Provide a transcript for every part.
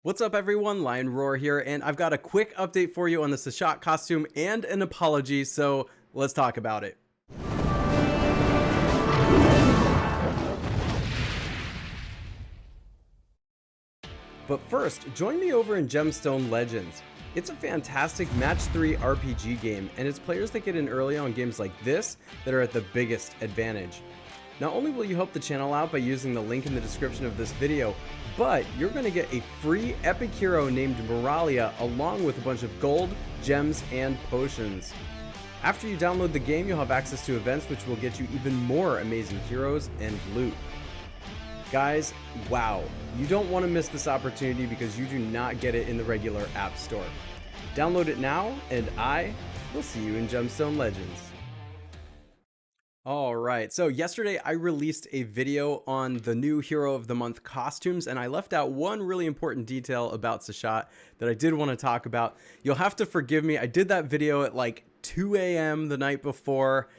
What's up everyone, Lion Roar here, and I've got a quick update for you on the Seshat costume and an apology, so let's talk about it. But first, join me over in Gemstone Legends. It's a fantastic match 3 RPG game, and it's players that get in early on games like this that are at the biggest advantage. Not only will you help the channel out by using the link in the description of this video, but you're going to get a free epic hero named Moralia along with a bunch of gold, gems, and potions. After you download the game, you'll have access to events which will get you even more amazing heroes and loot. Guys, wow, you don't want to miss this opportunity because you do not get it in the regular App Store. Download it now, and I will see you in Gemstone Legends. All right, so yesterday I released a video on the new Hero of the Month costumes, and I left out one really important detail about Seshat that I did want to talk about. You'll have to forgive me. I did that video at like 2 a.m. the night before.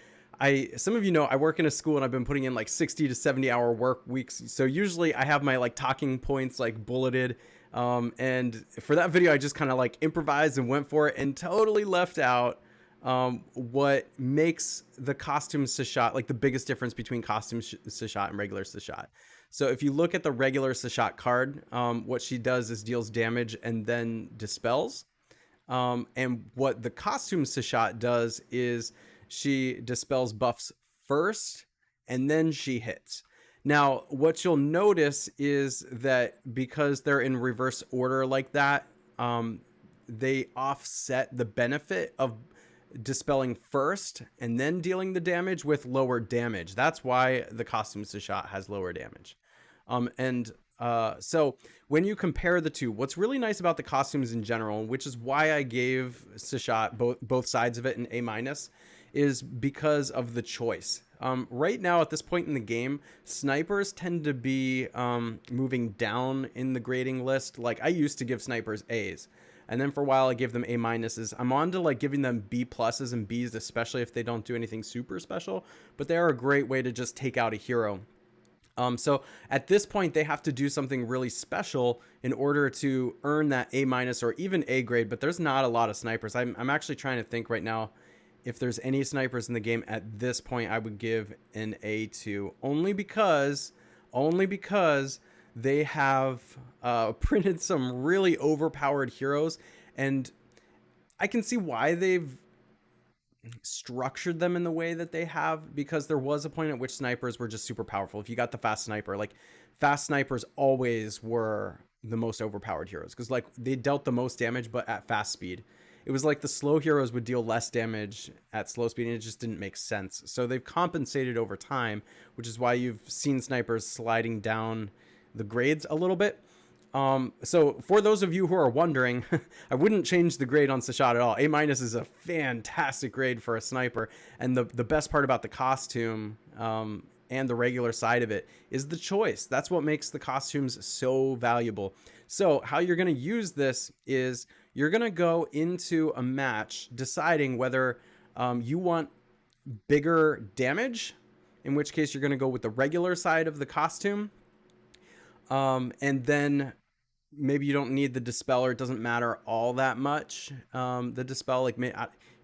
Some of you know I work in a school and I've been putting in like 60 to 70 hour work weeks. So usually I have my like talking points like bulleted. And for that video, I just kind of like improvised and went for it and totally left out what makes the costume Seshat, like the biggest difference between costume Seshat and regular Seshat. So if you look at the regular Seshat card, what she does is deals damage and then dispels. And what the costume Seshat does is she dispels buffs first and then she hits. Now, what you'll notice is that because they're in reverse order like that, they offset the benefit of dispelling first and then dealing the damage with lower damage. That's why the costume Seshat has lower damage. So when you compare the two, what's really nice about the costumes in general, which is why I gave Seshat both sides of it an A-, is because of the choice. Right now at this point in the game, snipers tend to be moving down in the grading list. Like I used to give snipers A's. And then for a while I gave them A-. I'm on to like giving them B+ and B's, especially if they don't do anything super special. But they are a great way to just take out a hero. So at this point, they have to do something really special in order to earn that A- or even A grade. But there's not a lot of snipers. I'm actually trying to think right now if there's any snipers in the game at this point I would give an A to, only because they have printed some really overpowered heroes, and I can see why they've structured them in the way that they have, because there was a point at which snipers were just super powerful. If you got the fast sniper, like fast snipers always were the most overpowered heroes because like they dealt the most damage but at fast speed. It was like the slow heroes would deal less damage at slow speed, and it just didn't make sense. So they've compensated over time, which is why you've seen snipers sliding down the grades a little bit. So for those of you who are wondering, I wouldn't change the grade on Seshat at all. A- is a fantastic grade for a sniper. And the best part about the costume and the regular side of it is the choice. That's what makes the costumes so valuable. So how you're going to use this is you're going to go into a match deciding whether you want bigger damage, in which case you're going to go with the regular side of the costume. And then maybe you don't need the dispeller. It doesn't matter all that much. The dispel, like,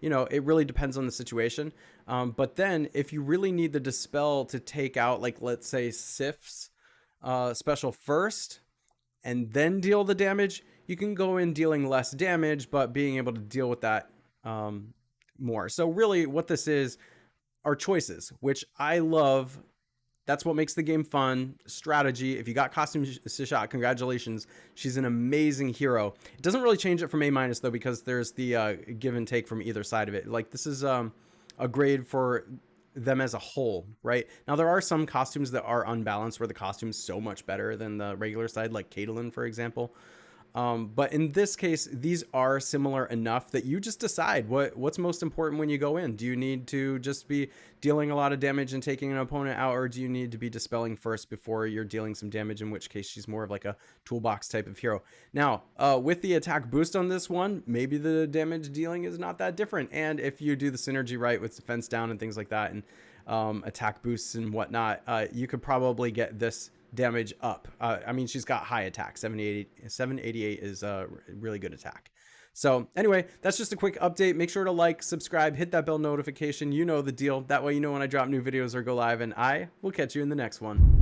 you know, it really depends on the situation. But then if you really need the dispel to take out, like, let's say Sif's special first and then deal the damage, you can go in dealing less damage, but being able to deal with that more. So really what this is are choices, which I love. That's what makes the game fun. Strategy. If you got costume Seshat, congratulations. She's an amazing hero. It doesn't really change it from A- though, because there's the give and take from either side of it. Like this is a grade for them as a whole, right? Now there are some costumes that are unbalanced where the costume's so much better than the regular side, like Caitlyn, for example. But in this case, these are similar enough that you just decide what's most important when you go in. Do you need to just be dealing a lot of damage and taking an opponent out, or do you need to be dispelling first before you're dealing some damage, in which case she's more of like a toolbox type of hero. Now, with the attack boost on this one, maybe the damage dealing is not that different. And if you do the synergy right with defense down and things like that, and attack boosts and whatnot, you could probably get this damage up. I mean, she's got high attack. 788 is a really good attack. So anyway, that's just a quick update. Make sure to like, subscribe, hit that bell notification. You know the deal. That way you know when I drop new videos or go live, and I will catch you in the next one.